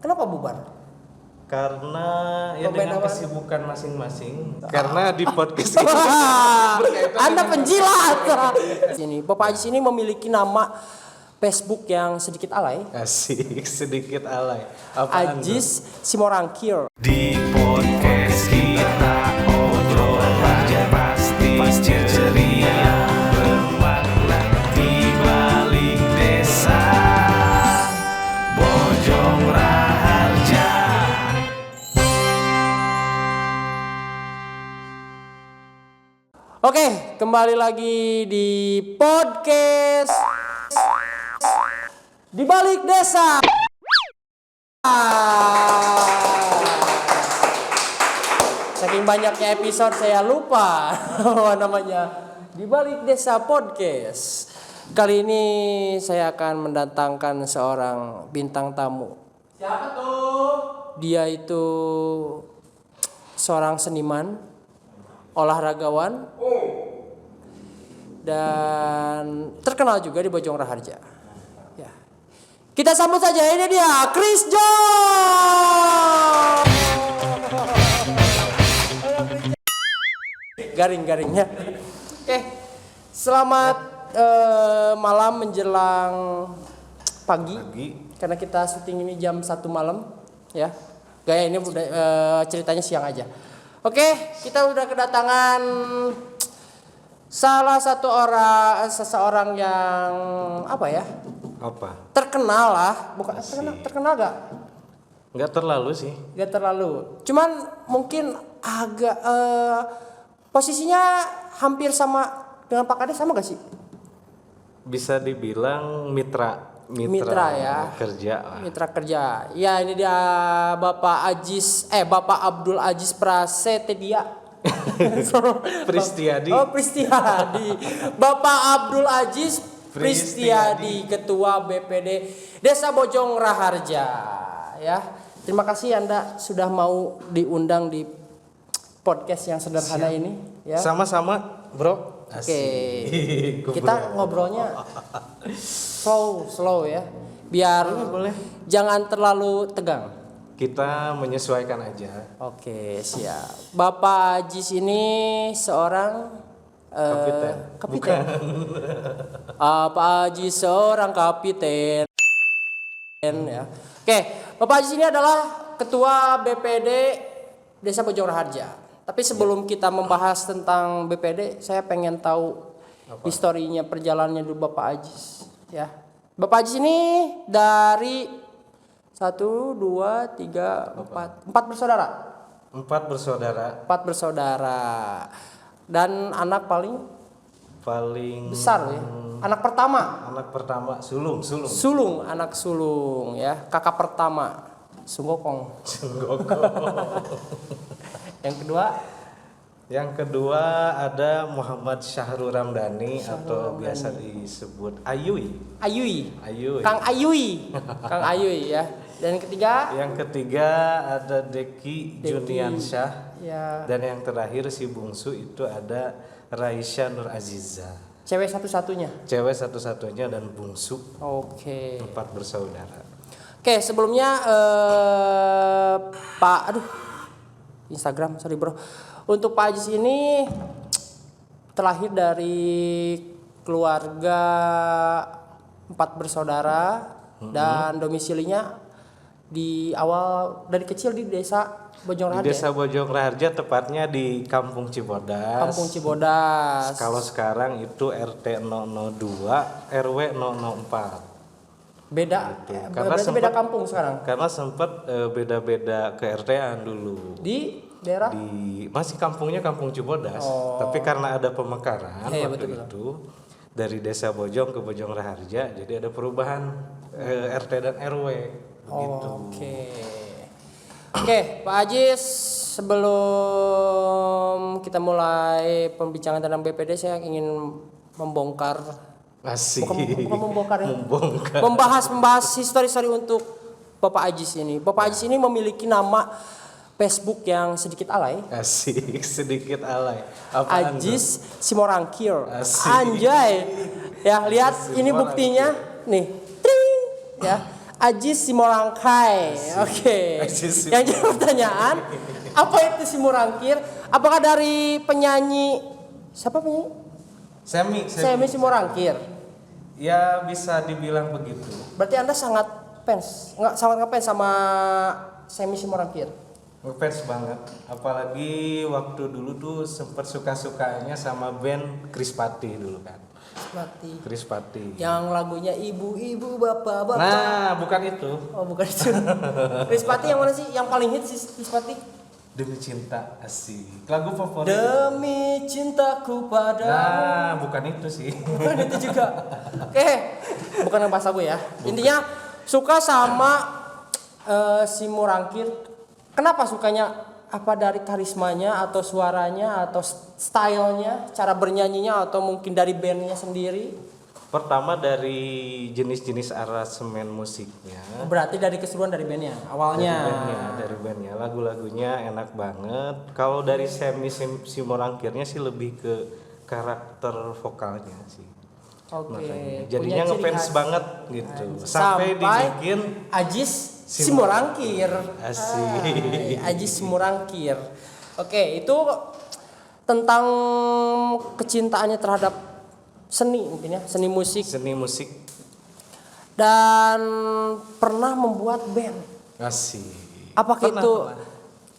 Kenapa bubar? Karena ya dengan kesibukan masing-masing. Karena di podcast ini Anda penjilat. Sini, Bapak Ajis ini memiliki nama Facebook yang sedikit alay. Asik, sedikit alay. Ajis Simorangkir. Di podcast kita obrol aja pasti ceria, bermakna di balik desa Bojong Raharja. Oke, kembali lagi di podcast di balik desa. Saking banyaknya episode saya lupa apa namanya. Di balik desa podcast. Kali ini saya akan mendatangkan seorang bintang tamu. Siapa tuh? Dia itu seorang seniman, olahragawan, dan terkenal juga di Bojong Raharja. Ya. Kita sambut saja, ini dia Chris John. Garing-garingnya. Oke, selamat malam menjelang pagi. Karena kita syuting ini jam 1 malam, ya. Gaya ini udah ceritanya siang aja. Oke, kita udah kedatangan salah satu seseorang yang apa ya? Apa? Terkenal lah, bukan terkenal gak? Nggak terlalu sih. Gak terlalu. Cuman mungkin agak posisinya hampir sama dengan Pak Kades, sama gak sih? Bisa dibilang mitra ya. Kerja lah. Mitra kerja. Ya, ini dia Bapak Abdul Aziz Prasetya. Pristiadi. Oh, Pristiadi. Bapak Abdul Aziz Pristiadi, Ketua BPD Desa Bojong Raharja. Ya, terima kasih Anda sudah mau diundang di podcast yang sederhana ini. Ya. Sama-sama, bro. Oke. Kita ngobrolnya slow ya. Biar boleh. Jangan terlalu tegang. Kita menyesuaikan aja. Oke, siap. Bapak Ajis ini seorang kapiten. Pak Ajis seorang kapiten ya. Oke, Bapak Ajis ini adalah Ketua BPD Desa Bojong Raharja. Tapi sebelum kita membahas tentang BPD, saya pengen tahu historinya, perjalanannya dulu Bapak Ajis, ya. Bapak Ajis ini dari 1, 2, 3, 4 bersaudara. 4 bersaudara. 4 bersaudara. Dan anak paling besar ya. Anak pertama. Sulung, anak sulung ya. Kakak pertama. Sunggokong. Yang kedua ada Muhammad Syahrul Ramdhani atau biasa disebut Ayui. Kang Ayui ya. Dan yang ketiga ada Deki Juniansyah. Ya. Dan yang terakhir si bungsu itu ada Raisya Nur Aziza. Cewek satu-satunya dan bungsu. Oke. 4 bersaudara. Oke, sebelumnya Instagram, sorry bro. Untuk Pak Ajis ini terlahir dari keluarga 4 bersaudara dan domisilinya di awal dari kecil di desa Bojong Raharja. Di desa Bojong Raharja, tepatnya di Kampung Cibodas. Kalau sekarang itu RT 002, RW 004. Beda, gitu. Beda kampung sekarang. Karena sempat beda-beda ke RT-an dulu. Di daerah? Masih kampungnya Kampung Cibodas, tapi karena ada pemekaran waktu betul. itu dari Desa Bojong ke Bojong Raharja, jadi ada perubahan RT dan RW. Begitu. Oke, Pak Ajis, sebelum kita mulai pembicaraan tentang BPD, saya ingin membongkar. Asik. Bukan membongkar ya. Membahas histori untuk Bapak Ajis ini. Bapak Ajis ini memiliki nama Facebook yang sedikit alay. Asik, sedikit alay. Ajis Simorangkir. Anjay. Ya, lihat ini buktinya nih. Tring. Ya. Ajis Simorangkai. Oke. Yang jadi pertanyaan, apa itu Simorangkir? Apakah dari penyanyi siapa penyanyi? Semi Simorangkir. Ya bisa dibilang begitu. Berarti Anda sangat ngefans sama Semi Simorangkir. Ngefans banget. Apalagi waktu dulu tuh sempat suka-sukanya sama band Krispati dulu kan. Krispati. Yang lagunya ibu-ibu bapak-bapak. Nah, bukan itu. Oh, bukan itu. Krispati yang mana sih? Yang paling hit sih Krispati. Demi cinta, asik. Lagu favorit. Demi cintaku padamu. Nah, bukan itu sih. Bukan itu juga. Oke, bukan yang pas gue ya. Intinya suka sama si Murangkir. Kenapa sukanya? Apa dari karismanya atau suaranya atau stylenya, cara bernyanyinya atau mungkin dari bandnya sendiri? Pertama dari jenis-jenis aransemen musiknya. Berarti dari keseruan dari bandnya awalnya. Dari bandnya, lagu-lagunya enak banget. Kalau dari Semi Simorangkirnya sih lebih ke karakter vokalnya sih. Oke. Jadinya ngefans banget gitu. Sampai dibikin Ajis Simorangkir. Asik. Ajis Simorangkir. Oke, itu tentang kecintaannya terhadap seni mungkin ya, seni musik. Dan pernah membuat band. Asik. Apakah itu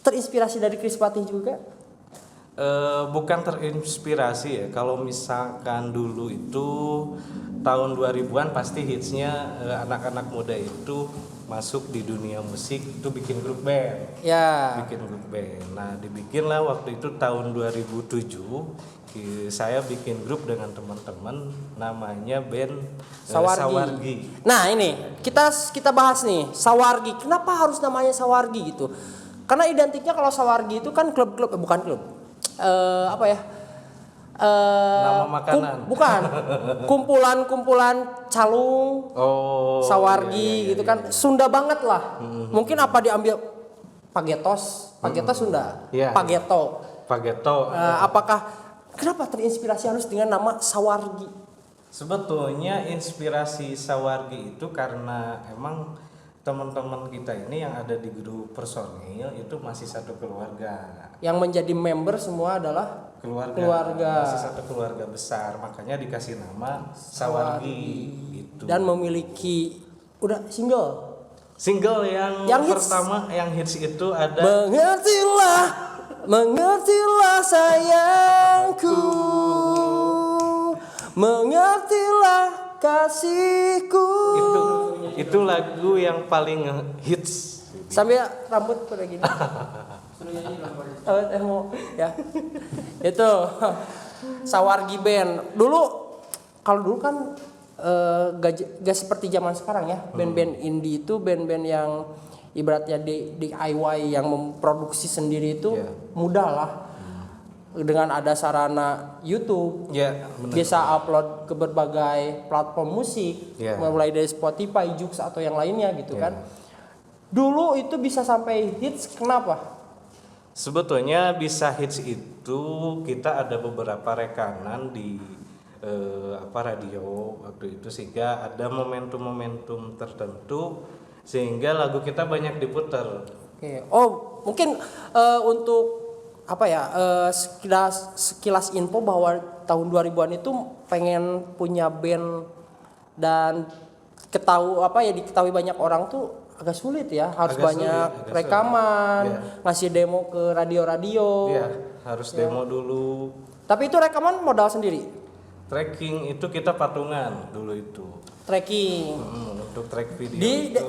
terinspirasi dari Krispati juga? Bukan terinspirasi ya. Kalau misalkan dulu itu tahun 2000-an pasti hitsnya anak-anak muda itu masuk di dunia musik itu bikin grup band. Ya. Bikin grup band. Nah, dibikinlah waktu itu tahun 2007 saya bikin grup dengan teman-teman namanya band Sawargi. Nah, ini kita bahas nih, Sawargi. Kenapa harus namanya Sawargi gitu? Karena identiknya kalau Sawargi itu kan klub-klub bukan klub. Apa ya? Nama makanan. Bukan. Kumpulan calung. Sawargi iya, gitu kan. Sunda banget lah. Mungkin apa diambil Pagetos Sunda. Iya. Pageto. Apakah kenapa terinspirasi harus dengan nama Sawargi? Sebetulnya inspirasi Sawargi itu karena emang teman-teman kita ini yang ada di grup personil itu masih satu keluarga. Yang menjadi member semua adalah keluarga. Masih satu keluarga besar, makanya dikasih nama Sawargi gitu. Dan memiliki udah single yang pertama hits. Yang hits itu ada Mengertilah sayangku, mengertilah kasihku. Itu lagu yang paling hits. Sambil rambut pada gini. Ya. Itu Sawargi band. Kalau dulu kan gak seperti zaman sekarang ya. Band-band indie itu band-band yang ibaratnya DIY yang memproduksi sendiri itu mudah lah. Dengan ada sarana YouTube, bisa upload ke berbagai platform musik, mulai dari Spotify, Joox atau yang lainnya gitu kan. Dulu itu bisa sampai hits, kenapa? Sebetulnya bisa hits itu kita ada beberapa rekanan di radio waktu itu sehingga ada momentum-momentum tertentu sehingga lagu kita banyak diputar. Oke. Oh, mungkin untuk sekilas info bahwa tahun 2000-an itu pengen punya band dan diketahui banyak orang tuh agak sulit ya, harus banyak rekaman, ngasih demo ke radio-radio. Iya, harus demo dulu. Tapi itu rekaman modal sendiri. Tracking itu kita patungan dulu itu. Tracking. Untuk track video.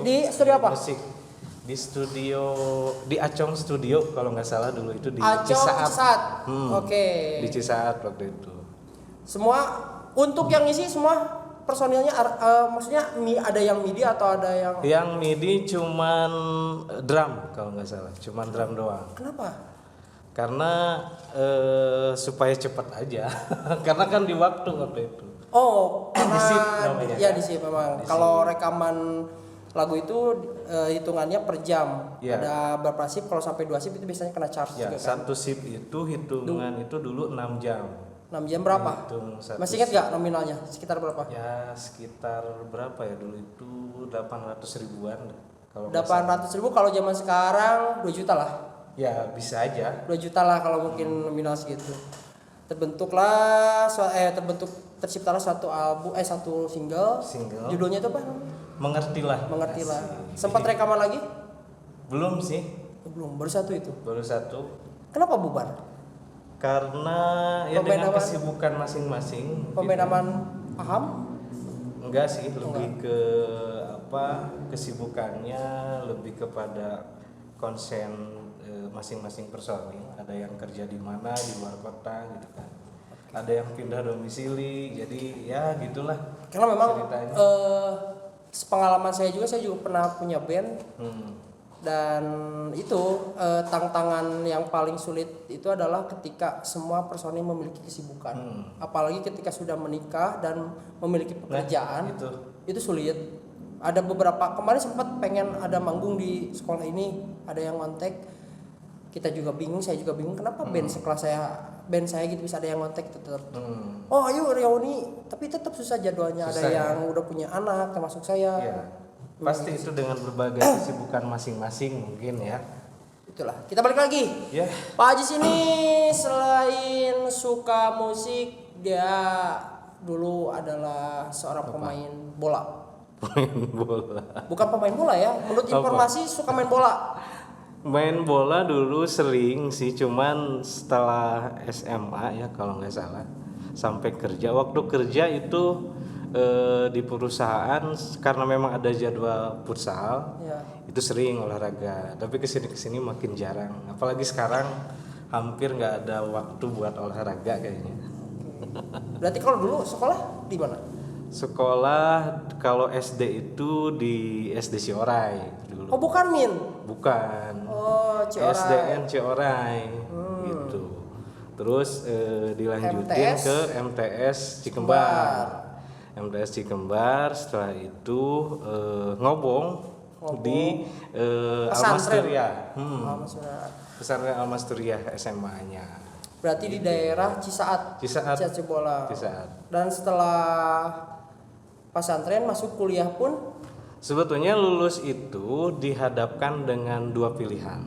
Di studio apa? Musik. Di studio di Acong Studio kalau nggak salah dulu itu di Cisaat. Oke. Di Cisaat waktu itu. Semua untuk yang isi semua personilnya maksudnya ada yang MIDI atau ada yang MIDI cuman drum kalau nggak salah, cuman drum doang. Kenapa? Karena supaya cepat aja. Karena kan di waktu itu. Oh, di sip namanya. Iya, di sip memang. Kalau rekaman lagu itu hitungannya per jam. Ada berapa sip? Kalau sampai 2 sip itu biasanya kena charge juga kan. Satu sip itu hitungan itu dulu 6 jam. 6 6 jam berapa? Hitung satu Masih ingat nggak nominalnya? Sekitar berapa? Ya sekitar berapa ya dulu itu 800 ribuan kalau nggak salah. 800.000 kalau zaman sekarang 2 juta lah. Ya bisa aja. 2 juta lah kalau mungkin nominal segitu. Terciptalah suatu album satu single. Judulnya itu apa? Mengertilah. Mengertilah. Asik. Sempat rekaman lagi? Belum sih, Belum, baru satu itu. baru satu. Kenapa bubar? Karena ya dengan Pemain kesibukan masing-masing. mungkin. Pembedaman paham? Enggak sih, lebih ke apa kesibukannya lebih kepada konsen masing-masing personil. Ada yang kerja di mana di luar kota gitu kan. Ada yang pindah domisili, jadi ya gitulah. Karena memang ceritanya. sepengalaman saya juga pernah punya band dan itu tantangan yang paling sulit itu adalah ketika semua personil memiliki kesibukan. Apalagi ketika sudah menikah dan memiliki pekerjaan, itu sulit. Ada beberapa kemarin sempat pengen ada manggung di sekolah ini, ada yang kontak. Kita juga bingung, saya juga bingung kenapa band saya gitu bisa ada yang kontak tetap. Oh ayo reuni, tapi tetap susah jadwalnya. Susah, ada yang udah punya anak termasuk saya. Ya, pasti itu dengan berbagai kesibukan masing-masing mungkin ya. Itulah. Kita balik lagi. Ya. Pak Ajis ini selain suka musik, dia dulu adalah seorang pemain bola. Main bola. Bukan pemain bola ya, menurut informasi suka main bola. Main bola dulu sering sih, cuman setelah SMA ya kalau nggak salah sampai kerja. Waktu kerja itu di perusahaan karena memang ada jadwal futsal, Ya. itu sering olahraga. Tapi kesini makin jarang. Apalagi sekarang hampir nggak ada waktu buat olahraga kayaknya. Berarti kalau dulu sekolah di mana? Sekolah kalau SD itu di SD Ciorai dulu. Oh bukan Min. Bukan. Oh Ciorai. SDN Ciorai gitu. Terus dilanjutin MTS? ke MTS Cikembar. MTS Cikembar, setelah itu ngobong di Almasturia. Pesantren Almasturia SMA-nya. Berarti di daerah Cisaat. Cisaat. Cibola. Cisaat. Dan setelah pesantren masuk kuliah pun Sebetulnya lulus itu dihadapkan dengan dua pilihan.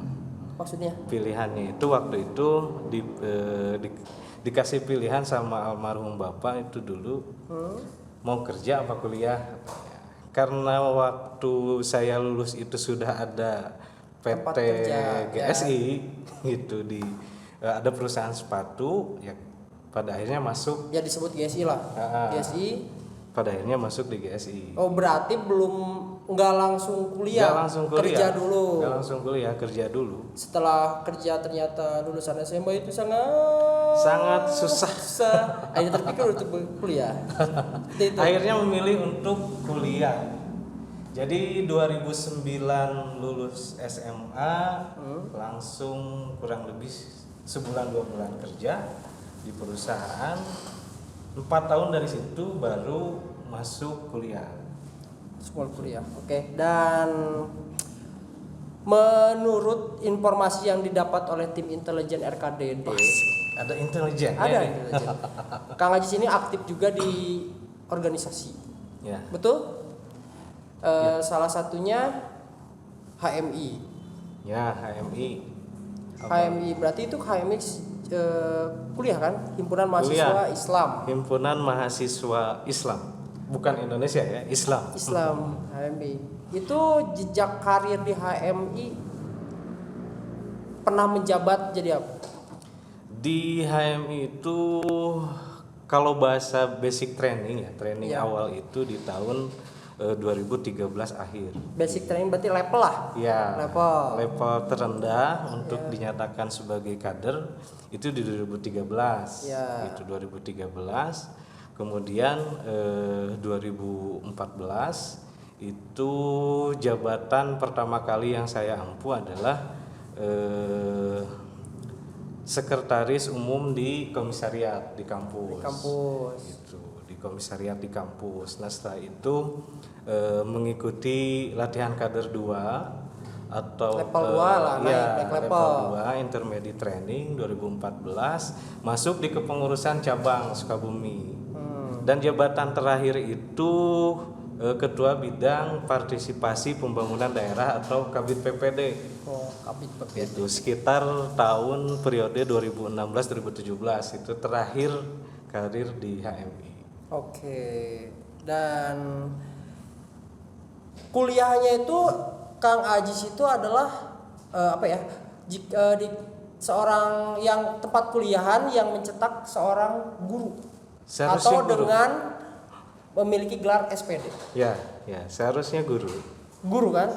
maksudnya Pilihannya itu waktu itu dikasih pilihan sama almarhum bapak itu dulu mau kerja apa kuliah. Karena waktu saya lulus itu sudah ada Tempat PT kerja, GSI gitu ada perusahaan sepatu ya pada akhirnya masuk. ya disebut GSI lah. GSI. Pada akhirnya masuk di GSI. Oh berarti nggak langsung kuliah. Nggak langsung kuliah. Kerja dulu. Nggak langsung kuliah, kerja dulu. Setelah kerja ternyata lulusan SMA itu sangat susah. Akhirnya terpikir untuk kuliah. Itu. Akhirnya memilih untuk kuliah. Jadi 2009 lulus SMA, langsung kurang lebih sebulan 2 bulan kerja di perusahaan. 4 tahun dari situ baru masuk kuliah. Sekolah kuliah. Oke. Dan menurut informasi yang didapat oleh tim intelijen RKDD, Ada intelijen. ada ya, intelijen. Kang Ajis ini aktif juga di organisasi. Ya. Betul? Salah satunya HMI. Ya, HMI. HMI berarti itu HMI kuliah kan? Himpunan Mahasiswa Kuliah. Islam. Himpunan Mahasiswa Islam. Bukan Indonesia ya, Islam. Islam HMI. Itu jejak karir di HMI pernah menjabat jadi apa? Di HMI itu kalau bahasa basic training ya, training Ya. awal itu di tahun 2013 akhir. Basic training berarti level lah. Ya, Level. terendah untuk dinyatakan sebagai kader itu di 2013. Ya. Itu 2013. Kemudian 2014 itu jabatan pertama kali yang saya ampu adalah sekretaris umum di komisariat di kampus. Di kampus. Gitu, di komisariat di kampus. Nah, setelah itu mengikuti latihan kader 2 atau level 2 lah, naik level 2 intermediate training 2014 masuk di kepengurusan cabang Sukabumi. Dan jabatan terakhir itu ketua bidang partisipasi pembangunan daerah atau Kabid PPD. Oh, Kabid PPD. Itu sekitar tahun periode 2016-2017 itu terakhir karir di HMI. Oke. Dan kuliahnya itu Kang Ajis itu adalah apa ya? Di seorang yang tempat kuliahan yang mencetak seorang guru Seharusnya atau guru. dengan memiliki gelar SPD. Ya, seharusnya guru. Guru kan?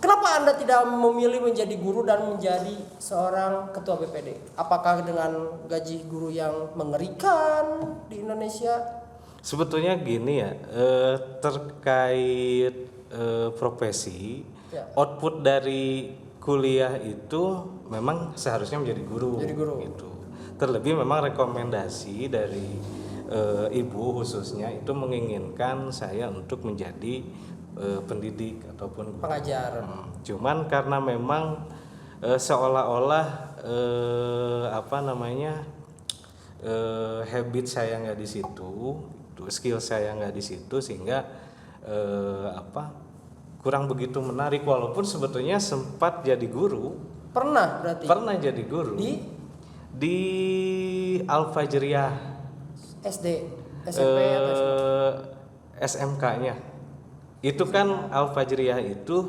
Kenapa Anda tidak memilih menjadi guru dan menjadi seorang ketua BPD? Apakah dengan gaji guru yang mengerikan di Indonesia? Sebetulnya gini ya, terkait profesi, Ya. output dari kuliah itu memang seharusnya menjadi guru. Jadi guru. Gitu. Terlebih memang rekomendasi dari ibu khususnya itu menginginkan saya untuk menjadi pendidik ataupun guru. Pengajar. Cuman karena memang seolah-olah habit saya nggak di situ, skill saya nggak di situ sehingga kurang begitu menarik walaupun sebetulnya sempat jadi guru. Pernah berarti? Pernah jadi guru di Al-Fajriyah SD, SMP atau SMK-nya. Itu kan Al-Fajriyah itu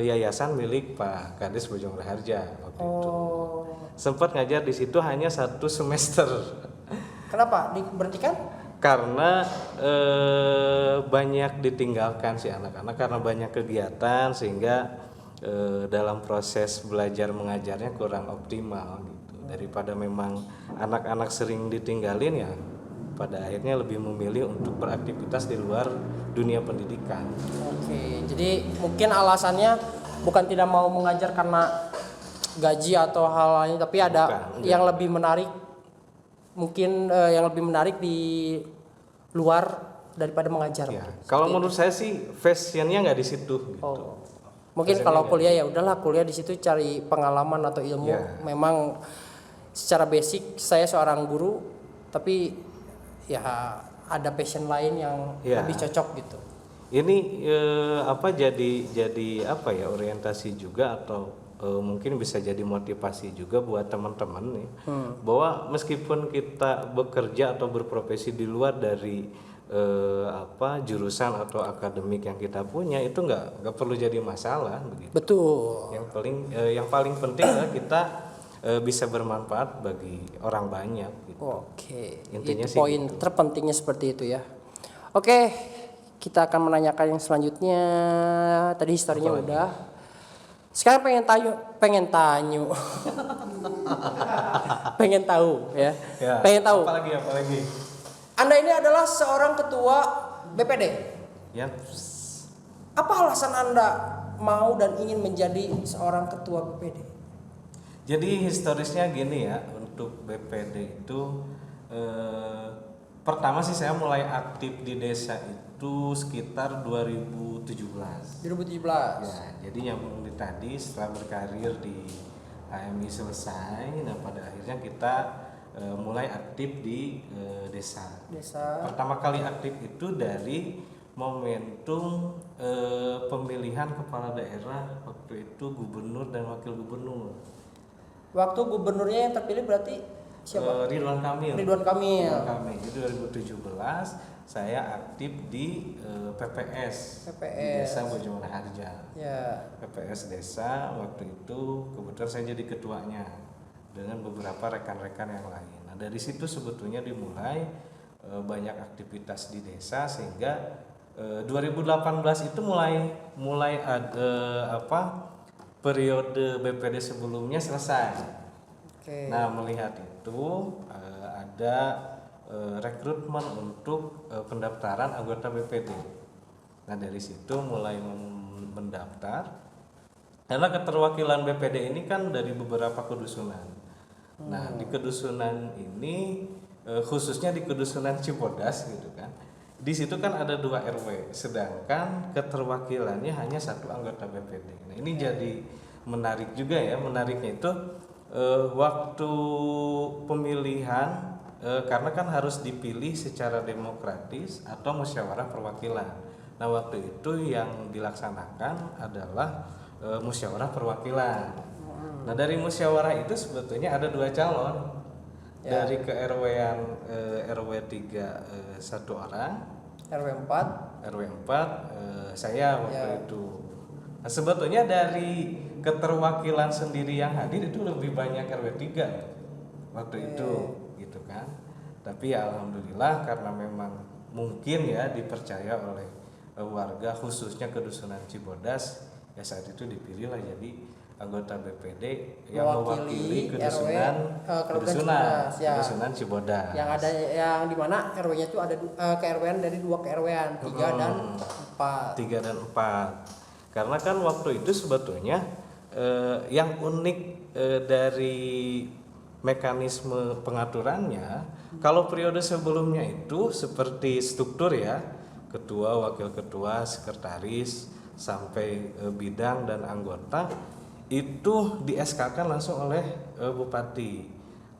yayasan milik Pak Kades Bojong Raharja waktu itu. Sempat ngajar di situ hanya 1 semester. Kenapa diberhentikan? Karena banyak ditinggalkan si anak-anak karena banyak kegiatan sehingga dalam proses belajar mengajarnya kurang optimal gitu. Daripada memang anak-anak sering ditinggalin ya pada akhirnya lebih memilih untuk beraktivitas di luar dunia pendidikan. Oke, jadi mungkin alasannya bukan tidak mau mengajar karena gaji atau hal lain, tapi ada yang lebih menarik, mungkin yang lebih menarik di luar daripada mengajar. Ya, kalau menurut saya sih fashionnya nggak di situ. Gitu. Mungkin kalau kuliah ya udahlah kuliah di situ cari pengalaman atau ilmu. Ya. Memang secara basic saya seorang guru, tapi ya ada passion lain yang lebih cocok gitu. Ini jadi apa ya orientasi juga atau mungkin bisa jadi motivasi juga buat teman-teman nih bahwa meskipun kita bekerja atau berprofesi di luar dari jurusan atau akademik yang kita punya itu nggak perlu jadi masalah begitu. Betul. Yang paling penting adalah kita bisa bermanfaat bagi orang banyak gitu. Oke. Intinya itu sih poin gitu. terpentingnya seperti itu ya. Oke, kita akan menanyakan yang selanjutnya. Tadi historinya udah. Sekarang pengen tahu ya. Pengen tahu. Apalagi. Anda ini adalah seorang ketua BPD. Ya. Apa alasan Anda mau dan ingin menjadi seorang ketua BPD? Jadi historisnya gini ya, untuk BPD itu pertama sih saya mulai aktif di desa itu sekitar 2017. 2017. Ya, jadi nyambung di tadi setelah berkarir di HMI selesai, nah pada akhirnya kita mulai aktif di desa. Pertama kali aktif itu dari momentum pemilihan kepala daerah waktu itu gubernur dan wakil gubernur. Waktu gubernurnya yang terpilih berarti siapa? Ridwan Kamil. Itu 2017 saya aktif di PPS. Di Desa Bojong Raharja. Ya. PPS desa waktu itu kebetulan saya jadi ketuanya dengan beberapa rekan-rekan yang lain. Nah, dari situ sebetulnya dimulai banyak aktivitas di desa sehingga 2018 itu mulai ada periode BPD sebelumnya selesai. Oke. Nah, melihat itu ada rekrutmen untuk pendaftaran anggota BPD. Nah, dari situ mulai mendaftar. Karena keterwakilan BPD ini kan dari beberapa kedusunan. Nah, di kedusunan ini khususnya di kedusunan Cibodas gitu kan. di situ kan ada 2 RW, sedangkan keterwakilannya hanya 1 anggota BPD. Nah, ini jadi menarik juga ya. Menariknya itu waktu pemilihan, karena kan harus dipilih secara demokratis atau musyawarah perwakilan. Nah, waktu itu yang dilaksanakan adalah musyawarah perwakilan. Nah, dari musyawarah itu sebetulnya ada 2 calon. Dari ke RW-an RW 3 1 orang, RW 4 saya waktu itu. Nah, sebetulnya dari keterwakilan sendiri yang hadir itu lebih banyak RW 3 waktu itu gitu kan. Tapi ya alhamdulillah karena memang mungkin ya dipercaya oleh warga khususnya kedusunan Cibodas, ya saat itu dipilihlah jadi anggota BPD yang mewakili kedusunan Cibodas. Yang ada yang di mana RW-nya itu ada ke-RW-an dari 2 ke-RW-an, 3 dan 4. 3 dan 4. Karena kan waktu itu sebetulnya yang unik dari mekanisme pengaturannya, kalau periode sebelumnya itu seperti struktur ya, ketua, wakil ketua, sekretaris sampai bidang dan anggota itu di SK-kan langsung oleh bupati.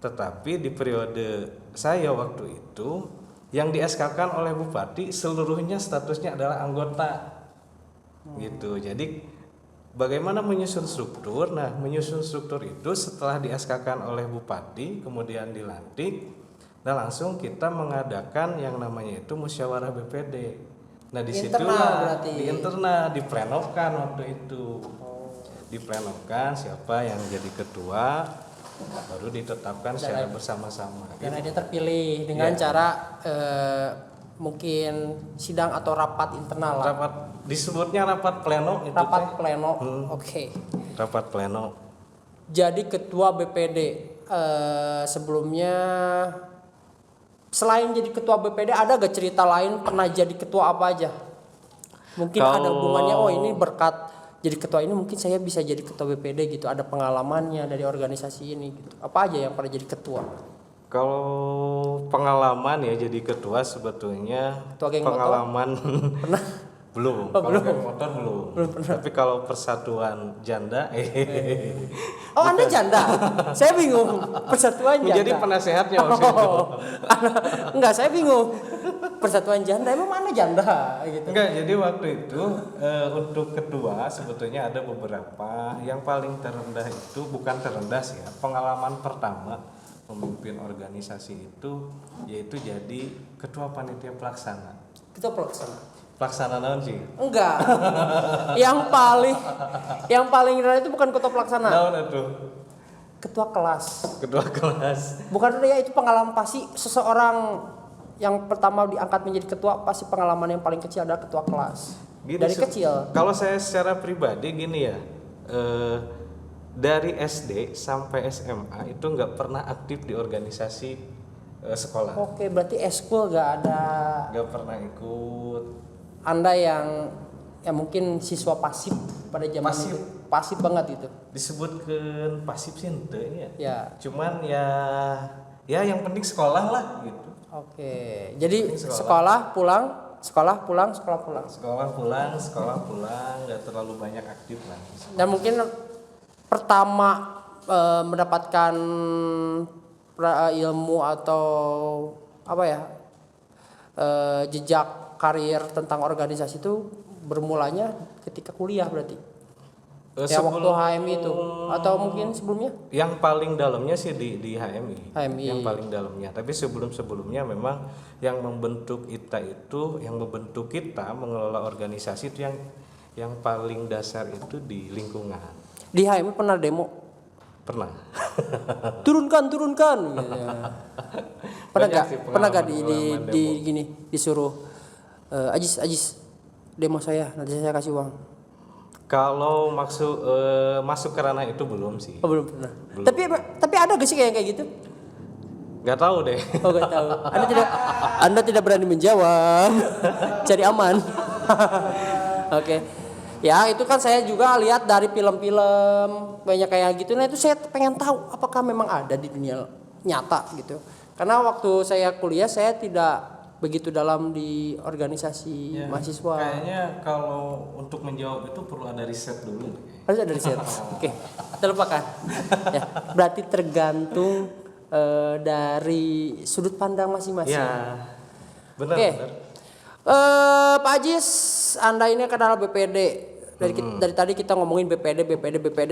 Tetapi di periode saya waktu itu yang di SK-kan oleh bupati seluruhnya statusnya adalah anggota. Gitu. Jadi bagaimana menyusun struktur? Nah, menyusun struktur itu setelah di SK-kan oleh bupati kemudian dilantik, dan langsung kita mengadakan yang namanya itu musyawarah BPD. Nah, disitulah di internal diplenokan waktu itu. Diplenokan siapa yang jadi ketua, baru ditetapkan secara bersama-sama. Karena dia terpilih dengan cara mungkin sidang atau rapat internal lah. Rapat disebutnya rapat pleno itu. Rapat pleno. Oke. Rapat pleno. Jadi ketua BPD sebelumnya selain jadi ketua BPD ada gak cerita lain pernah jadi ketua apa aja? Mungkin ada hubungannya, oh ini berkat jadi ketua ini mungkin saya bisa jadi ketua BPD gitu, ada pengalamannya dari organisasi ini gitu. Apa aja yang pernah jadi ketua? Kalau pengalaman ya jadi ketua sebetulnya Ketua geng pengalaman Pernah? belum. Oh, Kalau belum. geng motor belum. Tapi kalau persatuan janda Oh, Anda janda? Saya bingung. Persatuan janda. menjadi penasehatnya waktu itu. Enggak, saya bingung. Persatuan janda emang mana janda gitu. Enggak, jadi waktu itu untuk ketua sebetulnya ada beberapa. Yang paling terendah itu bukan terendah sih ya. Pengalaman pertama memimpin organisasi itu yaitu jadi ketua panitia pelaksana. Ketua pelaksana. Pelaksana naon sih? Enggak. yang paling rendah itu bukan ketua pelaksana. Naon itu? Ketua kelas. Ketua kelas. Bukan ya, itu pengalaman pasti seseorang yang pertama diangkat menjadi ketua, pasti pengalaman yang paling kecil adalah ketua kelas. Gini, dari kecil. Kalau saya secara pribadi gini ya, dari SD sampai SMA itu nggak pernah aktif di organisasi sekolah. Oke, berarti eskul nggak ada. Nggak pernah ikut. Anda yang mungkin siswa pasif pada zaman Pasif. itu, pasif banget itu. Disebutkan pasif sih ente ya. Ya. Cuman ya yang penting sekolah lah gitu. Oke, jadi Sekolah. sekolah pulang, sekolah pulang, sekolah pulang. Sekolah pulang, nggak terlalu banyak aktif lah. Dan mungkin pertama mendapatkan ilmu atau apa ya, jejak karir tentang organisasi itu bermulanya ketika kuliah berarti. Ya waktu HMI itu atau mungkin sebelumnya? Yang paling dalamnya sih di HMI. HMI. Yang paling dalamnya. Tapi sebelumnya memang yang membentuk membentuk kita mengelola organisasi itu yang paling dasar itu di lingkungan. Di HMI pernah demo? Pernah. Turunkan gitu ya. Pernah gak di gini disuruh Ajis demo saya, nanti saya kasih uang. Kalau masuk ke ranah itu belum sih. Oh, belum pernah. Tapi ada gak sih kayak gitu? Gak tahu deh. Oh, gak tahu. Anda tidak berani menjawab. Cari aman. Oke. Ya, itu kan saya juga lihat dari film-film banyak kayak gitu. Nah, itu saya pengen tahu apakah memang ada di dunia nyata gitu. Karena waktu saya kuliah saya tidak begitu dalam di organisasi Ya, mahasiswa? kayaknya kalau untuk menjawab itu perlu ada riset dulu. Harus ada riset. Oke, kita lupakan. Ya, berarti tergantung dari sudut pandang masing-masing. Ya, benar. Oke. Benar. Pak Ajis, Anda ini kan adalah BPD. Dari tadi kita ngomongin BPD,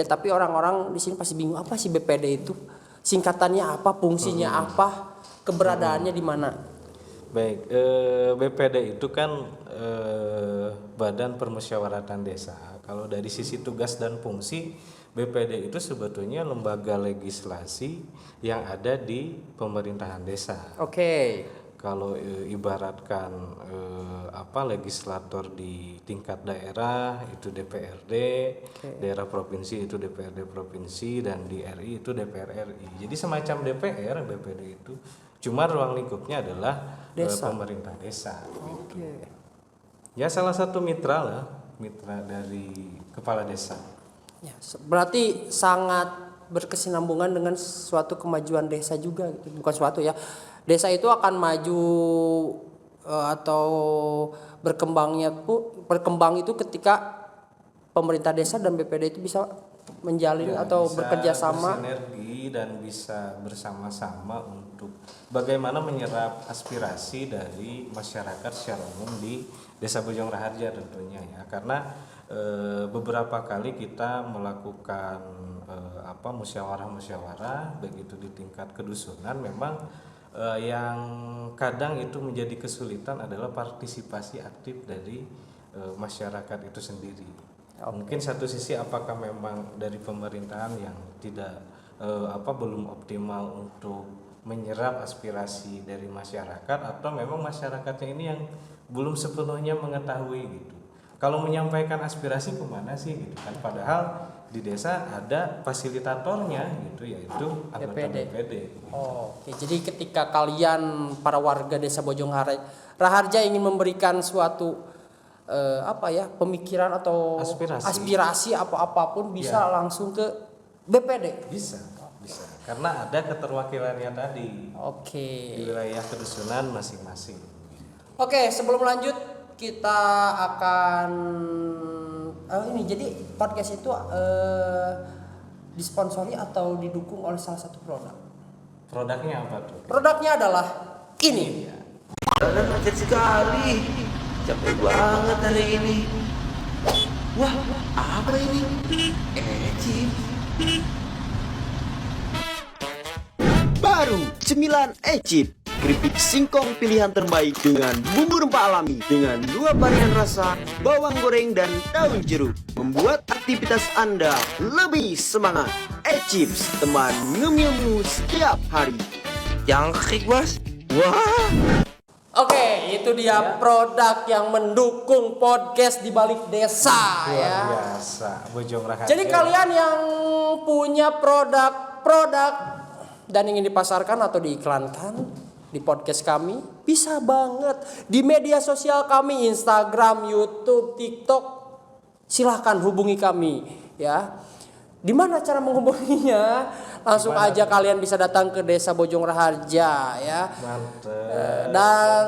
tapi orang-orang di sini pasti bingung apa sih BPD itu? Singkatannya apa? Fungsinya apa? Keberadaannya di mana? Baik, BPD itu kan Badan Permusyawaratan Desa. Kalau dari sisi tugas dan fungsi, BPD itu sebetulnya lembaga legislasi yang ada di pemerintahan desa. Oke. Kalau ibaratkan legislator di tingkat daerah itu DPRD, daerah provinsi itu DPRD provinsi, dan di RI itu DPR RI. Jadi semacam DPR BPD itu, cuma ruang lingkupnya adalah pemerintah desa. Oke. Ya salah satu mitra dari kepala desa. Ya, berarti sangat berkesinambungan dengan suatu kemajuan desa juga gitu. Bukan suatu ya. Desa itu akan maju atau berkembang itu ketika pemerintah desa dan BPD itu bisa menjalin atau bisa bekerja sama, bersinergi dan bisa bersama-sama untuk bagaimana menyerap aspirasi dari masyarakat secara umum di Desa Bojong Raharja tentunya ya, karena beberapa kali kita melakukan musyawarah begitu di tingkat kedusunan. Memang yang kadang itu menjadi kesulitan adalah partisipasi aktif dari masyarakat itu sendiri. Mungkin satu sisi apakah memang dari pemerintahan yang tidak belum optimal untuk menyerap aspirasi dari masyarakat, atau memang masyarakatnya ini yang belum sepenuhnya mengetahui gitu. Kalau menyampaikan aspirasi kemana sih gitu kan, padahal di desa ada fasilitatornya gitu, yaitu anggota BPD. Oke, jadi ketika kalian para warga Desa Bojong Raharja ingin memberikan suatu pemikiran atau aspirasi apapun bisa langsung ke BPD. Bisa. Karena ada keterwakilannya tadi. Oke. Di wilayah kedusunan masing-masing. Oke, sebelum lanjut kita akan jadi podcast itu disponsori atau didukung oleh salah satu produk. Produknya apa tuh? Produknya adalah ini. Badan macet sekali. Capek banget hari ini. Wah, apa ini? Eci. Baru cemilan Ecip, keripik singkong pilihan terbaik dengan bumbu rempah alami dengan 2 varian rasa, bawang goreng dan daun jeruk, membuat aktivitas Anda lebih semangat. Ecips, teman ngemilmu setiap hari. Yang kek bos. Wah. Oke, itu dia produk yang mendukung podcast di balik desa Luar ya. biasa, Bojong Raharja. Jadi kalian yang punya produk dan ingin dipasarkan atau diiklankan di podcast kami, bisa banget di media sosial kami, Instagram, YouTube, TikTok. Silahkan hubungi kami ya. Di mana cara menghubunginya? Langsung aja kalian bisa datang ke Desa Bojong Raharja ya. Mantap. Dan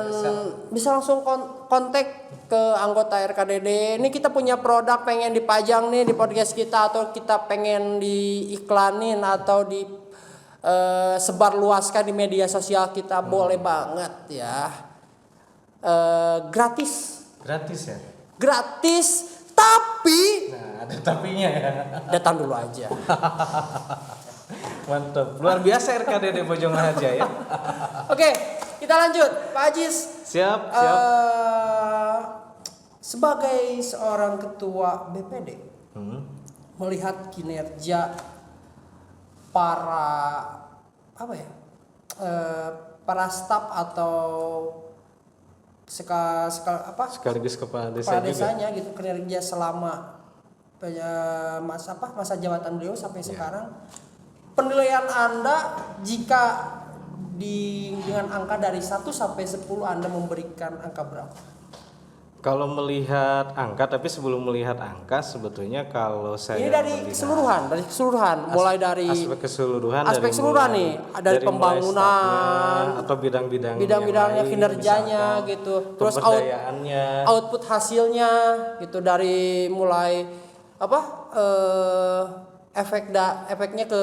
bisa langsung kontak ke anggota RKDD. Ini kita punya produk pengen dipajang nih di podcast kita, atau kita pengen diiklanin atau di sebarluaskan di media sosial kita, boleh banget ya. Gratis Ya. Gratis, tapi Nah, ada tapinya ya. datang dulu aja. Mantap. Luar biasa RKDD Bojong Raharja ya. Oke, kita lanjut. Pak Ajis. Siap. Sebagai seorang ketua BPD, melihat kinerja para para staf atau Sekaligus kepala desa juga. desanya gitu, kinerja selama masa jabatan beliau sampai sekarang, penilaian Anda jika dengan angka dari 1 sampai 10, Anda memberikan angka berapa? Kalau melihat angka, tapi sebelum melihat angka sebetulnya kalau saya Ini dari melihat keseluruhan, mulai dari aspek keseluruhan, aspek dari keseluruhan mulai- nih, dari mulai pembangunan, staffnya atau bidang-bidang bidang-bidangnya, yang lain, kinerjanya misalkan gitu, terus pemberdayaannya. output hasilnya gitu, dari mulai apa efeknya ke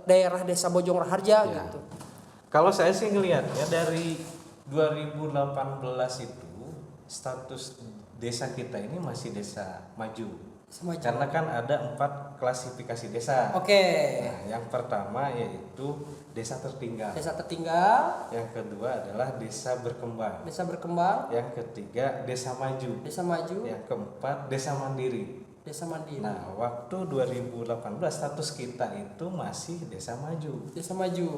daerah desa Bojong Raharja Ya. gitu. Kalau saya sih ngelihatnya dari 2018 itu status desa kita ini masih desa maju. Maju. Karena kan ada 4 klasifikasi desa. Oke. Nah, yang pertama yaitu desa tertinggal. Desa tertinggal, Yang kedua adalah desa berkembang. desa berkembang, Yang ketiga desa maju. desa maju, Yang keempat desa mandiri. desa mandiri. Nah, waktu 2018 status kita itu masih desa maju. Desa maju.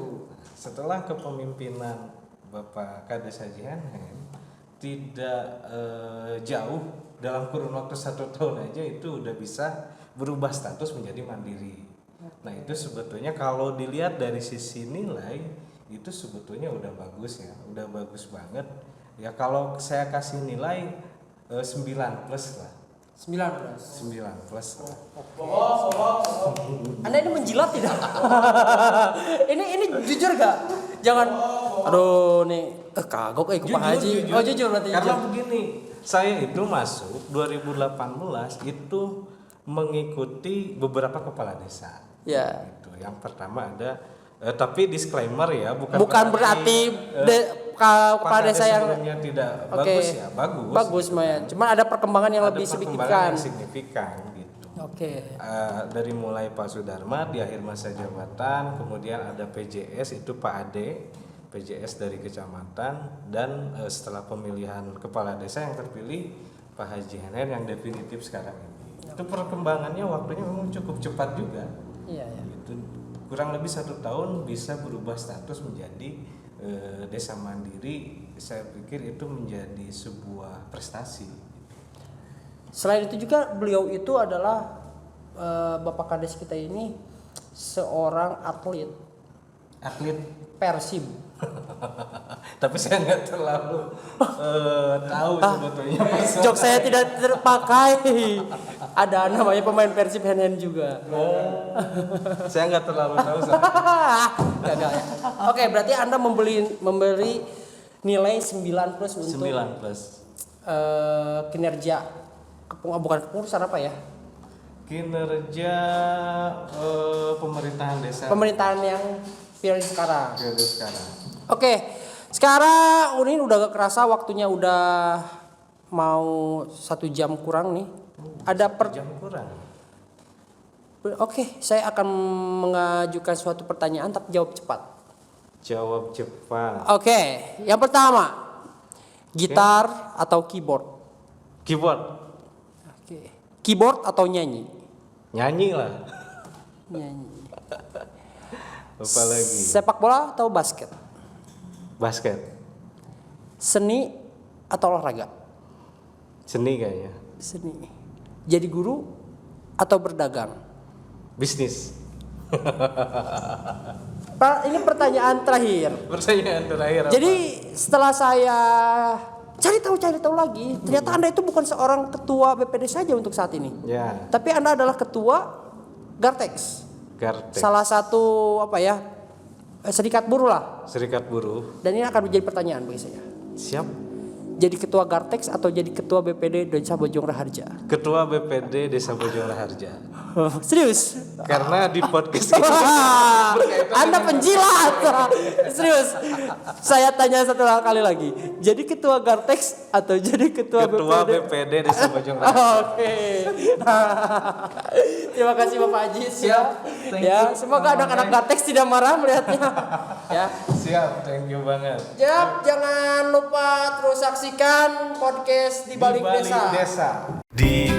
Setelah kepemimpinan Bapak Kades Haji Hanhen, tidak jauh dalam kurun waktu 1 tahun aja itu udah bisa berubah status menjadi mandiri. Nah, itu sebetulnya kalau dilihat dari sisi nilai itu sebetulnya udah bagus ya, udah bagus banget. Ya kalau saya kasih nilai 9 plus lah. 19. 9 plus lah. Anda ini menjilat tidak? ini jujur gak? Jangan. Aduh nih kagok ke Pak Haji. Oh jujur berarti. Karena Jujur. begini, saya itu masuk 2018 itu mengikuti beberapa kepala desa. Ya. Gitu. Yang pertama ada tapi disclaimer ya, Bukan berarti kepala desa yang sebelumnya tidak Oke. bagus ya, bagus. Bagus Maya. Cuman ada perkembangan yang Ada lebih perkembangan signifikan. yang signifikan gitu. Oke. Dari mulai Pak Sudarma di akhir masa jabatan, kemudian ada PJS itu Pak Ade, PJS dari kecamatan, dan setelah pemilihan kepala desa yang terpilih Pak Haji Hanhen yang definitif sekarang ini. Itu perkembangannya waktunya memang cukup cepat juga. Iya ya. Itu kurang lebih 1 tahun bisa berubah status menjadi desa mandiri. Saya pikir itu menjadi sebuah prestasi. Selain itu juga beliau itu adalah Bapak Kades kita ini seorang atlet Persib. Tapi saya nggak terlalu tahu sebetulnya. Jok saya tidak terpakai. Ada namanya pemain Persib Hanhen juga. Saya nggak terlalu tahu. Gagal ya. Oke, berarti Anda memberi nilai 9 plus untuk 9 plus. Kinerja bukan kepengurusan apa ya? Kinerja pemerintahan desa Pemerintahan yang periode sekarang. periode sekarang. Oke, sekarang ini udah gak kerasa waktunya udah mau 1 jam kurang nih. Ada Jam kurang. Oke, saya akan mengajukan suatu pertanyaan tapi jawab cepat. Jawab cepat. Oke, yang pertama, gitar atau keyboard? Keyboard. Oke. Keyboard atau nyanyi? Nyanyi lah. Nyanyi. Apa lagi? Sepak bola atau basket? Basket. Seni atau olahraga? Seni kayaknya. Seni. Jadi guru atau berdagang? Bisnis. Pak, ini pertanyaan terakhir. Pertanyaan terakhir. apa? Jadi setelah saya cari tahu lagi, ternyata Anda itu bukan seorang ketua BPD saja untuk saat ini. Ya, Tapi Anda adalah ketua Gartex. Gartek. Salah satu apa ya? Serikat buruh lah. Serikat Buruh. Dan ini akan menjadi pertanyaan bagi saya. Siap. Jadi ketua Gartex atau jadi ketua BPD Desa Bojong Raharja? Ketua BPD Desa Bojong Raharja. Serius? Karena di podcast ini Wah, Anda penjilat. Serius. Saya tanya satu kali lagi. Jadi ketua Gartex atau jadi ketua Ketua BPD? BPD Desa Bojong Raharja. Oke. Terima kasih Bapak Haji. Siap. Thank Ya, you. semoga anak-anak Gartex tidak marah melihatnya. Ya. Siap, thank you banget. Jangan lupa terus saksikan podcast di balik desa. Di